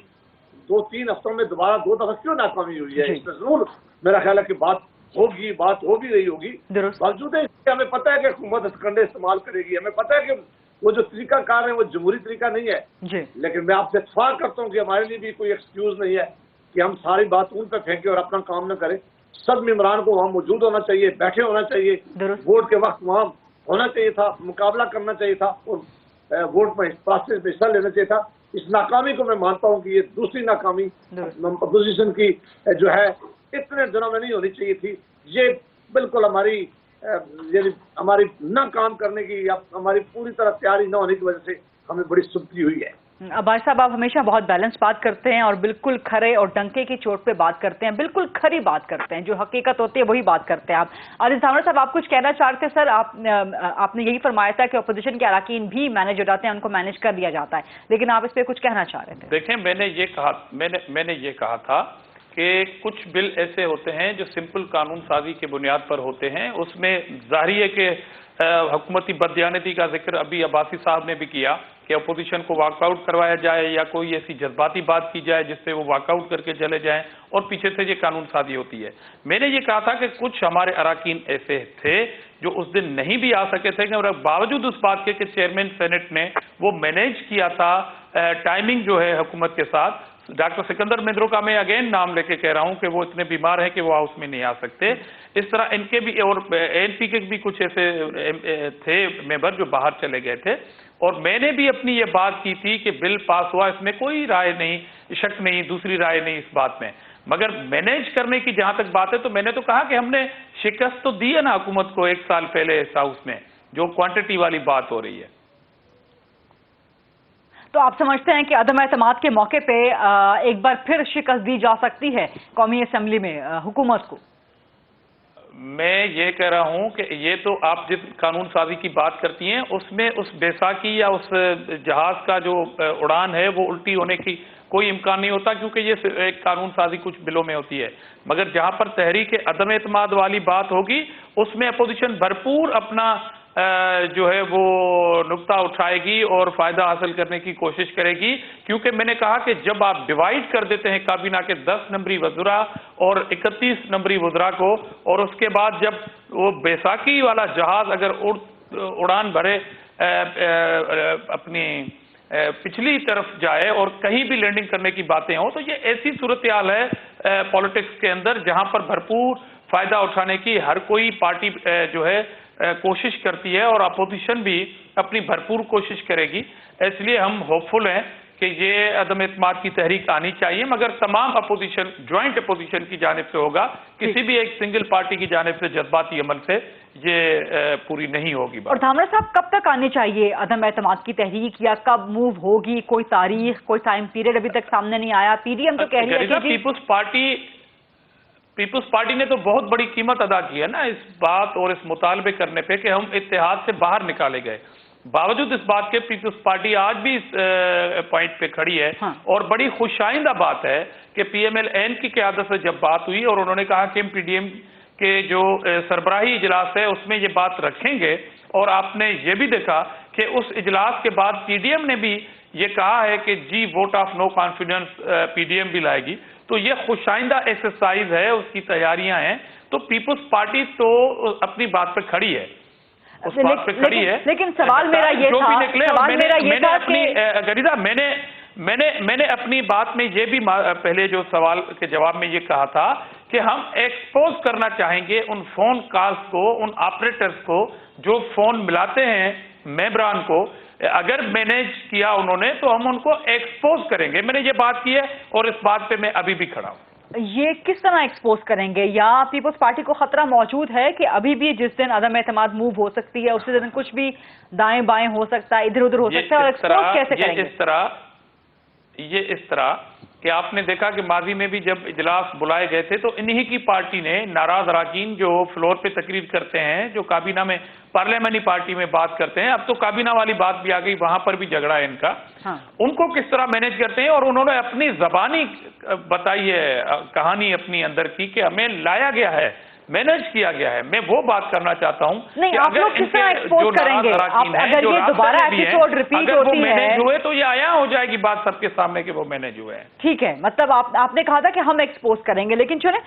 2-3 हफ्तों में दोबारा 2 दफा क्यों नाकामी हुई है, इस पर जरूर मेरा ख्याल है कि बात हो भी रही होगी। बावजूद है हमें पता है कि हुकूमत हथकंडे इस्तेमाल करेगी, हमें पता है कि वो जो तरीका कार है वो जमहूरी तरीका नहीं है, लेकिन मैं आपसे इत्तेफाक करता हूँ कि हमारे लिए भी कोई एक्सक्यूज नहीं है कि हम सारी बात उन पर फेंके और अपना काम न करें। सब मेंबरान को वहाँ मौजूद होना चाहिए, बैठे होना चाहिए, वोट के वक्त वहाँ होना चाहिए था, मुकाबला करना चाहिए था और वोट में प्रोसेस में हिस्सा लेना चाहिए था। इस नाकामी को मैं मानता हूँ कि ये दूसरी नाकामी अपोजिशन की जो है इतने दिनों में नहीं होनी चाहिए थी। ये बिल्कुल हमारी न काम करने की या हमारी पूरी तरह तैयारी न होने की वजह से हमें बड़ी सुस्ती हुई है। अब्बास साहब, आप हमेशा बहुत बैलेंस बात करते हैं और बिल्कुल खरे और डंके की चोट पे बात करते हैं, बिल्कुल खरी बात करते हैं, जो हकीकत होती है वही बात करते हैं आप। आरिफ धामरा साहब, आप कुछ कहना चाहते हैं? सर, आपने यही फरमाया था कि अपोजिशन के अरकान भी मैनेज हो जाते हैं, उनको मैनेज कर दिया जाता है, लेकिन आप इस पर कुछ कहना चाह रहे थे? देखें, मैंने ये कहा था कि कुछ बिल ऐसे होते हैं जो सिंपल कानून साजी के बुनियाद पर होते हैं। उसमें जाहिर है कि हुकूमती बददियानती का जिक्र अभी अब्बासी साहब ने भी किया कि अपोजिशन को वॉकआउट करवाया जाए या कोई ऐसी जज्बाती बात की जाए जिससे वो वॉकआउट करके चले जाएं और पीछे से ये कानून साजी होती है। मैंने ये कहा था कि कुछ हमारे अरकान ऐसे थे जो उस दिन नहीं भी आ सके थे, और बावजूद उस बात के कि चेयरमैन सेनेट ने वो मैनेज किया था टाइमिंग जो है हुकूमत के साथ। डॉक्टर सिकंदर मिंद्रो का मैं अगेन नाम लेके कह रहा हूं कि वो इतने बीमार हैं कि वो हाउस में नहीं आ सकते। इस तरह इनके भी और एनपी के भी कुछ ऐसे थे मेंबर जो बाहर चले गए थे, और मैंने भी अपनी ये बात की थी कि बिल पास हुआ, इसमें कोई राय नहीं, शक नहीं, दूसरी राय नहीं इस बात में। मगर मैनेज करने की जहां तक बात है तो मैंने तो कहा कि हमने शिकस्त तो दी है ना हुकूमत को 1 साल पहले इस हाउस में, जो क्वांटिटी वाली बात हो रही है। तो आप समझते हैं कि अदम एतमाद के मौके पे एक बार फिर शिकस्त दी जा सकती है कौमी असेंबली में हुकूमत को? मैं ये कह रहा हूं कि ये तो आप जिस कानून साजी की बात करती हैं उसमें उस बैसाखी या उस जहाज का जो उड़ान है वो उल्टी होने की कोई इम्कान नहीं होता, क्योंकि ये एक कानून साजी कुछ बिलों में होती है। मगर जहां पर तहरीक अदम एतमाद वाली बात होगी उसमें अपोजिशन भरपूर अपना जो है वो नुक्ता उठाएगी और फायदा हासिल करने की कोशिश करेगी, क्योंकि मैंने कहा कि जब आप डिवाइड कर देते हैं काबीना के 10 नंबरी वज़रा और 31 नंबरी वज़रा को, और उसके बाद जब वो बैसाखी वाला जहाज अगर उड़ान भरे अपनी पिछली तरफ जाए और कहीं भी लैंडिंग करने की बातें हो, तो ये ऐसी सूरत हाल है पॉलिटिक्स के अंदर जहां पर भरपूर फायदा उठाने की हर कोई पार्टी जो है कोशिश करती है और अपोजिशन भी अपनी भरपूर कोशिश करेगी। इसलिए हम होपफुल हैं कि ये अदम एतमाद की तहरीक आनी चाहिए, मगर तमाम अपोजिशन ज्वाइंट अपोजिशन की जानिब से होगा, किसी भी एक सिंगल पार्टी की जानिब से जज्बाती अमल से ये पूरी नहीं होगी। और धामरा साहब, कब तक आनी चाहिए अदम एतमाद की तहरीक, या कब मूव होगी? कोई तारीख, कोई टाइम पीरियड अभी तक सामने नहीं आया। पीडीएम तो कह रही है कि पीपुल्स पार्टी ने तो बहुत बड़ी कीमत अदा की है ना इस बात और इस मुतालबे करने पे कि हम इत्तेहाद से बाहर निकाले गए। बावजूद इस बात के पीपुल्स पार्टी आज भी इस पॉइंट पे खड़ी है। और बड़ी खुशाइंदा बात है कि पीएमएल-एन की क़यादत से जब बात हुई और उन्होंने कहा कि हम पीडीएम के जो सरबराही इजलास है उसमें ये बात रखेंगे, और आपने ये भी देखा कि उस इजलास के बाद पीडीएम ने भी ये कहा है कि जी vote of no confidence PDM भी लाएगी। तो ये खुशाइंदा एक्सरसाइज है, उसकी तैयारियां हैं। तो पीपुल्स पार्टी तो अपनी बात पे खड़ी है, उस बात पे खड़ी है। लेकिन सवाल मेरा ये था, गरीदा, मैंने अपनी बात में ये भी पहले जो सवाल के जवाब में ये कहा था कि हम एक्सपोज करना चाहेंगे उन फोन कॉल्स को, उन ऑपरेटर्स को जो फोन मिलाते हैं मेंबरान को। अगर मैनेज किया उन्होंने तो हम उनको एक्सपोज करेंगे। मैंने ये बात की है और इस बात पे मैं अभी भी खड़ा हूं। ये किस तरह एक्सपोज करेंगे? या पीपुल्स पार्टी को खतरा मौजूद है कि अभी भी जिस दिन अदम एतमाद मूव हो सकती है उसी दिन कुछ भी दाएं बाएं हो सकता है, इधर उधर हो सकता है, और एक्सपोज कैसे करेंगे? ये इस तरह कि आपने देखा कि माजी में भी जब इजलास बुलाए गए थे तो इन्हीं की पार्टी ने नाराज अरकान जो फ्लोर पे तकरीर करते हैं, जो काबीना में पार्लियामेंट्री पार्टी में बात करते हैं, अब तो काबीना वाली बात भी आ गई, वहां पर भी झगड़ा है इनका। उनको किस तरह मैनेज करते हैं, और उन्होंने अपनी जबानी बताई है कहानी अपनी अंदर की कि हमें लाया गया है, मैनेज किया गया है। मैं वो बात करना चाहता हूं कि अगर ये दोबारा एपिसोड रिपीट होती है, मैनेज हुए तो ये आया हो जाएगी बात सबके सामने कि वो मैनेज हुए हैं। ठीक है, मतलब आपने कहा था कि हम एक्सपोज करेंगे, लेकिन सुने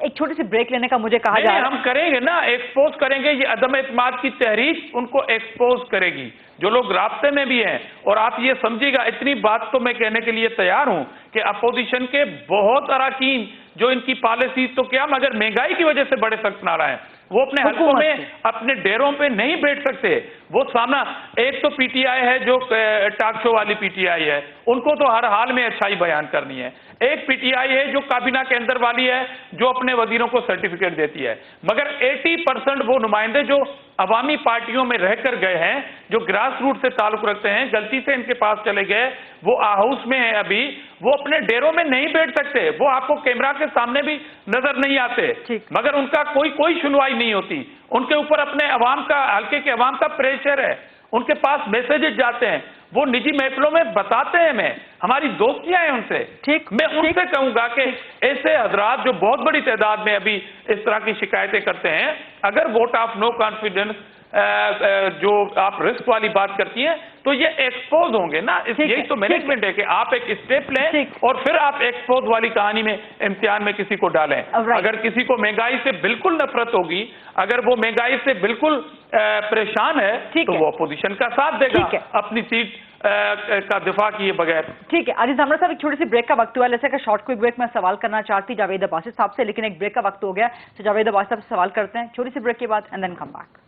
एक छोटी सी ब्रेक लेने का मुझे कहा जा रहा है। हम करेंगे ना, एक्सपोज करेंगे। ये अदम एतमाद की तहरीक उनको एक्सपोज करेगी जो लोग रास्ते में भी हैं। और आप ये समझिएगा, इतनी बात तो मैं कहने के लिए तैयार हूं कि अपोजिशन के बहुत अरकान जो इनकी पॉलिसी तो क्या, मगर महंगाई की वजह से बड़े सख्त नारा है। वो अपने हलकों में अपने डेरों पे नहीं बैठ सकते। वो सामना, एक तो पीटीआई है जो टॉक शो वाली पीटीआई है, उनको तो हर हाल में अच्छाई बयान करनी है। एक पीटीआई है जो काबीना के अंदर वाली है, जो अपने वजीरों को सर्टिफिकेट देती है। मगर 80% वो नुमाइंदे जो अवामी पार्टियों में रहकर गए हैं, जो ग्रास रूट से ताल्लुक रखते हैं, गलती से इनके पास चले गए, वो हाउस में है अभी, वो अपने डेरों में नहीं बैठ सकते। वो आपको कैमरा के सामने भी नजर नहीं आते, मगर उनका कोई सुनवाई नहीं होती। उनके ऊपर अपने अवाम का, हल्के के अवाम का प्रेशर है, उनके पास मैसेजेस जाते हैं, वो निजी महफिलों में बताते हैं। मैं, हमारी दोस्तियां हैं उनसे। मैं उनसे कहूंगा कि ऐसे हजरात जो बहुत बड़ी तादाद में अभी इस तरह की शिकायतें करते हैं, अगर वोट ऑफ नो कॉन्फिडेंस जो आप रिस्क वाली बात करती हैं, तो ये एक्सपोज होंगे ना। यही तो मैनेजमेंट है कि आप एक स्टेप लें और फिर आप एक्सपोज वाली कहानी में, इम्तिहान में किसी को डालें। अगर किसी को महंगाई से बिल्कुल नफरत होगी, अगर वो महंगाई से बिल्कुल परेशान है, तो वो अपोजिशन का साथ देगा अपनी सीट का दिफा किए बगैर। ठीक है अजीज हमरा साहब, एक छोटी सी ब्रेक का वक्त हुआ है। ऐसे का शॉर्ट क्विक ब्रेक में सवाल करना चाहती जावेद अब्बासी साहब से, लेकिन एक ब्रेक का वक्त हो गया, तो जावेद अब्बासी साहब से सवाल करते हैं छोटी सी ब्रेक के बाद, एंड देन कम बैक।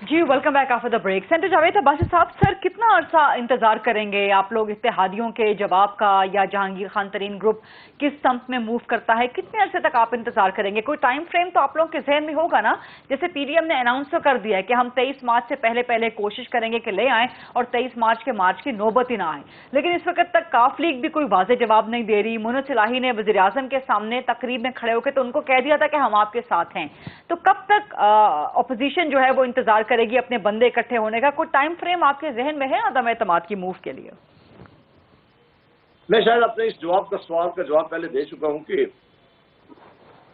जी welcome back after the break. Senator Javed Abbasi साहब, सर कितना अरसा इंतजार करेंगे आप लोग इत्तेहादियों के जवाब का, या जहांगीर खान तरीन ग्रुप किस संप में मूव करता है, कितने अरसे तक आप इंतजार करेंगे? कोई टाइम फ्रेम तो आप लोगों के जहन में होगा ना? जैसे पीडीएम ने अनाउंस तो कर दिया है कि हम 23 मार्च से पहले कोशिश करेंगे कि ले आए और 23 मार्च के मार्च की नौबत ही ना आए, लेकिन इस वक्त तक काफ लीग भी कोई वाज़ेह जवाब नहीं दे रही। मुनत इलाही ने वज़ीर आज़म के सामने तकरीब में खड़े होकर तो उनको कह दिया था कि हम आपके साथ हैं। तो कब तक अपोजिशन जो है वो इंतजार करेगी अपने बंदे इकट्ठे होने का? कोई टाइम फ्रेम आपके जहन में है अदम एतमाद की मूव के लिए? मैं शायद अपने इस सवाल का जवाब पहले दे चुका हूं कि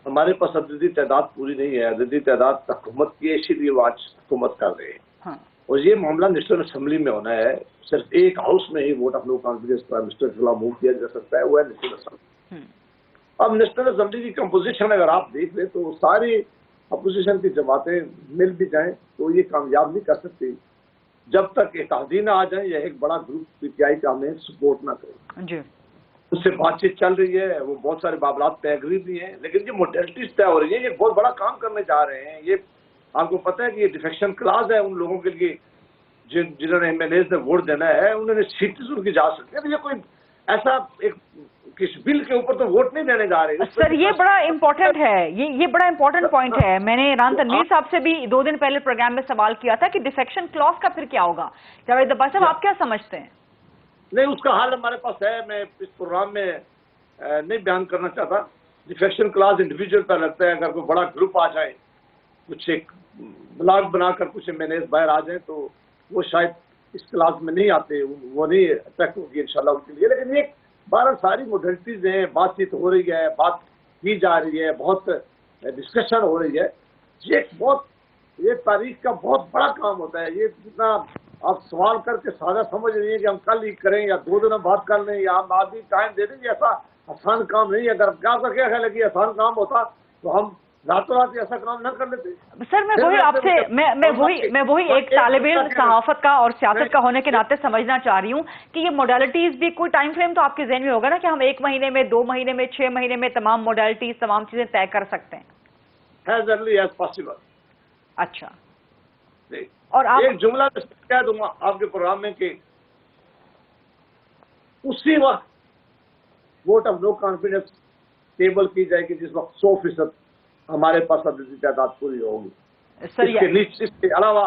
हमारे पास अददी तादाद पूरी नहीं है। अददी तादाद हुकूमत की है, इसीलिए वो आज हुकूमत कर रहे हैं। हाँ। और ये मामला नेशनल असेंबली में होना है। सिर्फ एक हाउस में ही vote of no confidence prime minister के खिलाफ मूव किया जा सकता है, वो है नेशनल असेंबली। अब नेशनल असेंबली की कंपोजिशन अगर आप देख ले तो सारी अपोजिशन की जमातें मिल भी जाएं तो ये कामयाब नहीं कर सकती जब तक इत्तेहादी ना आ जाए या एक बड़ा ग्रुप पीटीआई का हमें सपोर्ट ना करे। उससे बातचीत चल रही है, वो बहुत सारे मामलात तय भी हैं, लेकिन ये मोडेलिटीज तय हो रही है। ये बहुत बड़ा काम करने जा रहे हैं। ये आपको पता है कि ये डिफेक्शन क्लास है उन लोगों के लिए जिन्होंने एमएलए ने वोट देना है, उन्होंने सीटें उनकी जा सकती है। ये कोई ऐसा एक किस बिल के ऊपर तो वोट नहीं देने जा रहे। सर ये बड़ा इंपॉर्टेंट है, ये बड़ा इंपॉर्टेंट पॉइंट है। मैंने इमरान तनवीर साहब से भी 2 दिन पहले प्रोग्राम में सवाल किया था कि डिफेक्शन क्लॉज का फिर क्या होगा। जावेद अब्बासी साहब आप क्या समझते हैं? नहीं, उसका हाल हमारे पास है। मैं इस प्रोग्राम में नहीं बयान करना चाहता। डिफेक्शन क्लॉज इंडिविजुअल पर लगता है। अगर कोई बड़ा ग्रुप आ जाए, कुछ एक ब्लॉग बनाकर कुछ एमएलए बाहर आ जाए, तो वो शायद इस क्लास में नहीं आते, वो नहीं अफेक्ट होगी इंशाल्लाह उनके लिए। लेकिन ये 12 सारी मोडेलिटीज हैं, बातचीत हो रही है, बात की जा रही है, बहुत डिस्कशन हो रही है। ये तारीख का बहुत बड़ा काम होता है। ये जितना आप सवाल करके सादा समझ रही है कि हम कल ही करें या 2 दिन बाद कर लें या हम आदमी टाइम दे देंगे, ऐसा आसान काम नहीं है। अगर क्या क्या ख्याल है कि आसान काम होता तो हम रातों रात ऐसा काम न कर लेते। सर मैं वही आपसे मैं वही एक तालिब इल्म सहाफत का और सियासत का होने के नाते समझना चाह रही हूँ कि ये मोडालिटीज भी कोई टाइम फ्रेम तो आपके जहन में होगा ना कि हम 1 महीने में, 2 महीने में, 6 महीने में तमाम मोडालिटीज, तमाम चीजें तय कर सकते हैं? As early as possible। अच्छा, और आप एक जुमला कह दूंगा आपके प्रोग्राम में कि उसी वक्त vote of no confidence table की जाएगी जिस वक्त 100% हमारे पास अददी तादाद पूरी होगी। इसके अलावा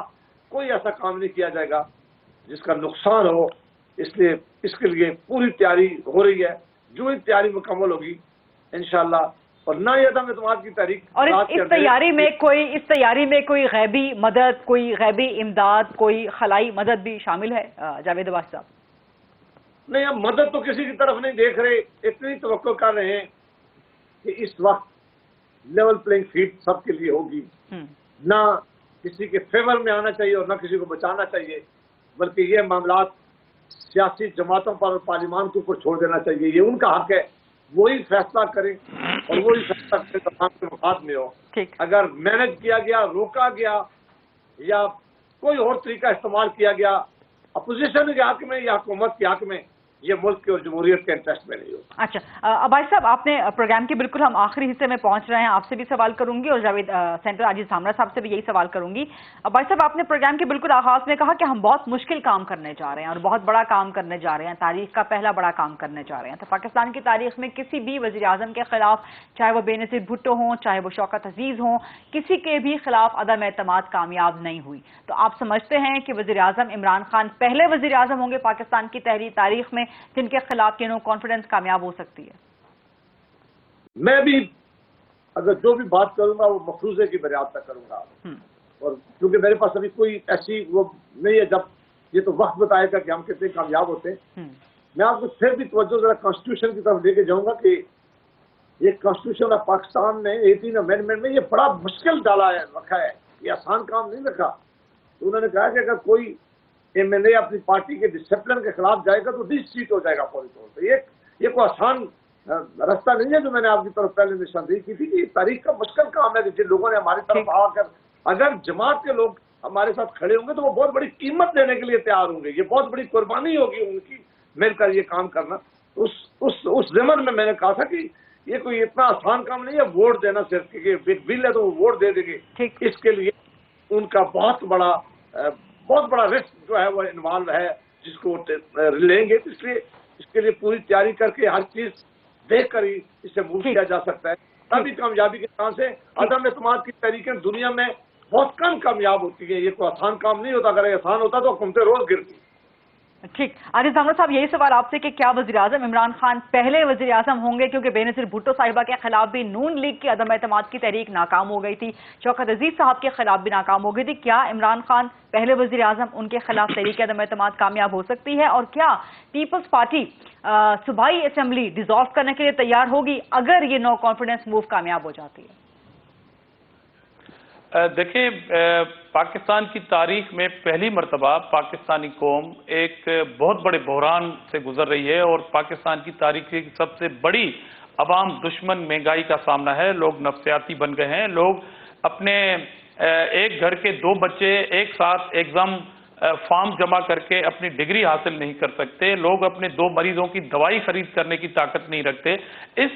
कोई ऐसा काम नहीं किया जाएगा जिसका नुकसान हो। इसलिए इसके लिए पूरी तैयारी हो रही है। जो ही तैयारी मुकम्मल होगी इंशाल्लाह, और ना ये अदम एतमाद की तारीख। और इस तैयारी में कोई गैबी मदद, कोई गैबी इमदाद, कोई खलाई मदद भी शामिल है जावेद अब्बासी साहब? नहीं, हम मदद तो किसी की तरफ नहीं देख रहे। इतनी तवक्को कर रहे हैं कि इस वक्त लेवल प्लेइंग फील्ड सबके लिए होगी। ना किसी के फेवर में आना चाहिए और ना किसी को बचाना चाहिए, बल्कि ये मामलात सियासी जमातों पर और पार्लियामान के ऊपर छोड़ देना चाहिए। ये उनका हक है, वही फैसला करें और वही फैसला करें तमाम के मफाद में हो। अगर मैनेज किया गया, रोका गया या कोई और तरीका इस्तेमाल किया गया अपोजिशन के हक में या हुकूमत के हक में ये मुल्क के और जमहूरियत के इंटरेस्ट में नहीं होगा। अच्छा, अब्बास साहब, आपने प्रोग्राम के बिल्कुल हम आखिरी हिस्से में पहुंच रहे हैं, आपसे भी सवाल करूंगी और जावेद सेंटर आजिज धामरा साहब से भी यही सवाल करूंगी। अब्बास साहब, आपने प्रोग्राम के बिल्कुल आगाज में कहा कि हम बहुत मुश्किल काम करने जा रहे हैं और बहुत बड़ा काम करने जा रहे हैं, तारीख का पहला बड़ा काम करने जा रहे हैं। तो पाकिस्तान की तारीख में किसी भी वज़ीर आज़म के खिलाफ, चाहे वो बेनज़ीर भुट्टो हों, चाहे वो शौकत अजीज हों, किसी के भी खिलाफ अदम एतमाद कामयाब नहीं हुई। तो आप समझते हैं कि वज़ीर आज़म इमरान खान पहले वज़ीर आज़म होंगे पाकिस्तान की तारीख में जिनके खिलाफ नो कॉन्फिडेंस कामयाब हो सकती है? मैं भी अगर जो भी बात करूंगा वो मफरूजे की बुनियाद पर करूंगा, और क्योंकि मेरे पास अभी कोई ऐसी वो नहीं है, जब ये तो वक्त बताएगा कि हम कितने कामयाब होते हैं। मैं आपको फिर भी तवज्जो जरा कॉन्स्टिट्यूशन की तरफ लेके जाऊंगा कि ये कॉन्स्टिट्यूशन ऑफ पाकिस्तान ने 18 अमेंडमेंट में ये बड़ा मुश्किल डाला है, रखा है, ये आसान काम नहीं रखा। तो उन्होंने कहा कि अगर कोई MLA अपनी पार्टी के डिसिप्लिन के खिलाफ जाएगा तो डिस्ट्रीट हो जाएगा फौरी तौर पर। ये कोई आसान रास्ता नहीं है, जो मैंने आपकी तरफ पहले निशानदेही की थी कि तारीख का मुश्किल काम है कि जिन लोगों ने हमारी तरफ आकर अगर जमात के लोग हमारे साथ खड़े होंगे तो वो बहुत बड़ी कीमत देने के लिए तैयार होंगे, ये बहुत बड़ी कुर्बानी होगी उनकी मिलकर ये काम करना। उस ज़मन में मैंने कहा था कि ये कोई इतना आसान काम नहीं है वोट देना, सिर्फ कि बिल है तो वो वोट दे देंगे। इसके लिए उनका बहुत बड़ा रिस्क जो है वो इन्वॉल्व है, जिसको लेंगे। इसलिए इसके लिए पूरी तैयारी करके हर चीज देख कर ही इसे मूव किया जा सकता है, तभी कामयाबी के चांस है। अदम एतमाद की तहरीकें दुनिया में बहुत कम कामयाब होती है, ये कोई आसान काम नहीं होता। अगर ये आसान होता तो हुकूमतें रोज गिरती। ठीक, आजिज धामरा साहब, यही सवाल आपसे कि क्या वज़ीर आज़म इमरान खान पहले वज़ीर आज़म होंगे, क्योंकि बेनज़ीर भुट्टो साहिबा के खिलाफ भी नून लीग की अदम एतमाद की तहरीक नाकाम हो गई थी, शौकत अजीज साहब के खिलाफ भी नाकाम हो गई थी। क्या इमरान खान पहले वज़ीर आज़म, उनके खिलाफ तहरीक अदम एतमाद कामयाब हो सकती है? और क्या पीपल्स पार्टी सूबाई असेंबली डिसॉल्व करने के लिए तैयार होगी अगर ये नो कॉन्फिडेंस मूव कामयाब हो जाती है? देखिए, पाकिस्तान की तारीख में पहली मर्तबा पाकिस्तानी कौम एक बहुत बड़े बहरान से गुजर रही है और पाकिस्तान की तारीख की सबसे बड़ी अवाम दुश्मन महंगाई का सामना है। लोग नफ्सियाती बन गए हैं, लोग अपने एक घर के 2 बच्चे एक साथ एग्जाम फॉर्म जमा करके अपनी डिग्री हासिल नहीं कर सकते, लोग अपने 2 मरीजों की दवाई खरीद करने की ताकत नहीं रखते। इस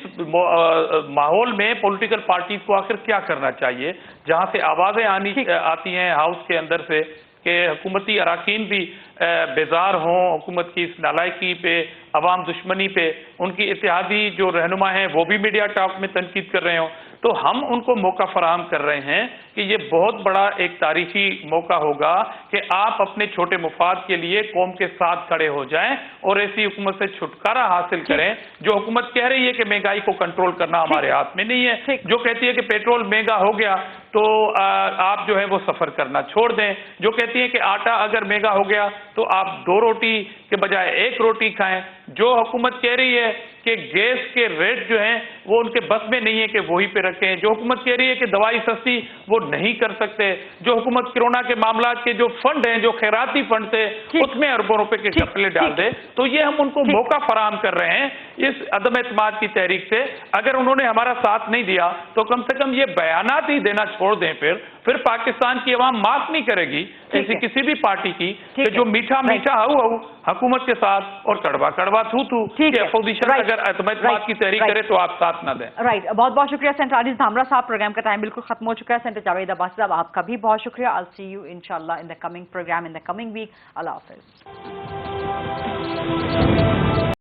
माहौल में पॉलिटिकल पार्टीज को आखिर क्या करना चाहिए, जहां से आवाजें आती हैं हाउस के अंदर से कि हुकूमती अराकीन भी बेजार हों हुकूमत की इस नालायकी पे, अवाम दुश्मनी पे, उनकी इत्तेहादी जो रहनुमा हैं वो भी मीडिया टॉक में तनकीद कर रहे हों, तो हम उनको मौका फराहम कर रहे हैं कि ये बहुत बड़ा एक तारीखी मौका होगा कि आप अपने छोटे मुफाद के लिए कौम के साथ खड़े हो जाएं और ऐसी हुकूमत से छुटकारा हासिल करें जो हुकूमत कह रही है कि महंगाई को कंट्रोल करना हमारे हाथ में नहीं है, जो कहती है कि पेट्रोल महंगा हो गया तो आप जो है वो सफर करना छोड़ दें, जो कहती है कि आटा अगर महंगा हो गया तो आप 2 रोटी के बजाय 1 रोटी खाएं, जो हुकूमत कह रही है कि गैस के रेट जो हैं वो उनके बस में नहीं है कि वहीं पे रखें, जो हुकूमत कह रही है कि दवाई सस्ती वो नहीं कर सकते, जो हुकूमत कोरोना के मामला के जो फंड हैं, जो खैराती फंड थे उसमें अरबों रुपए के घपले डाल दे, तो ये हम उनको मौका फराहम कर रहे हैं इस अदम एतमाद की तहरीक से। अगर उन्होंने हमारा साथ नहीं दिया तो कम से कम ये बयानात ही देना छोड़ दें, फिर पाकिस्तान की अवाम माफ नहीं करेगी ऐसी किसी भी पार्टी की कि जो मीठा मीठा हाउ हुकूमत के साथ और कड़वा कड़वा थू थू कि अपोजिशन अगर एतमाद की तहरीक करे तो आप साथ ना दें। राइट, बहुत बहुत शुक्रिया सेंटर आजिज धामरा साहब। प्रोग्राम का टाइम बिल्कुल खत्म हो चुका है। सेंटर जावेद अब्बास साहब, आपका भी बहुत शुक्रिया। आई सी यू इंशाल्लाह in the coming programme in the coming week. अल्लाह हाफिज।